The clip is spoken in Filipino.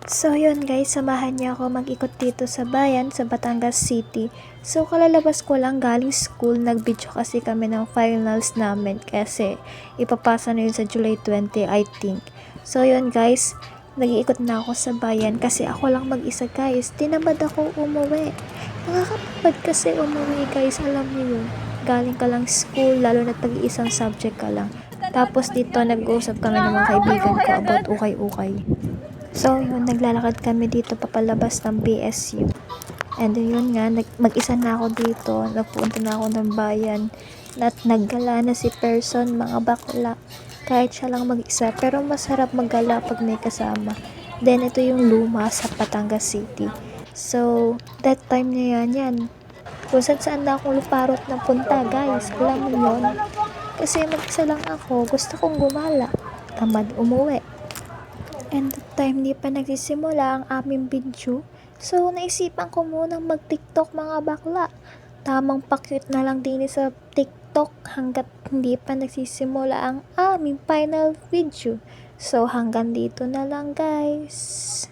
So yun guys, samahan niyo ako mag-ikot dito sa bayan sa Batangas City. So kalalabas ko lang galing school, nag-video kasi kami ng finals namin kasi ipapasa na yun sa July 20 I think. So yun guys, nag-iikot na ako sa bayan kasi ako lang mag-isa guys. Tinamad ako umuwi. Nakakapagod kasi umuwi guys, alam niyo yun. Galing ka lang school, lalo na pag-iisang subject ka lang. Tapos dito nag-uusap kami ng mga kaibigan ko about ukay-ukay. So, yun, naglalakad kami dito papalabas ng BSU. And then, yun nga, mag-isa na ako dito. Nagpunta na ako ng bayan. At naggala na si person, mga bakla. Kahit siya lang mag-isa. Pero masarap maggala pag may kasama. Then, ito yung luma sa Batangas City. So, that time na yan. Kung saan na akong luparot na punta, guys. Alam mo yun? Kasi mag-isa lang ako. Gusto kong gumala. Tamad umuwi. And that time, di pa nagsisimula ang aming video. So, naisipan ko munang mag-TikTok mga bakla. Tamang pa-cute na lang din sa TikTok hanggat hindi pa nagsisimula ang aming final video. So, hanggang dito na lang guys.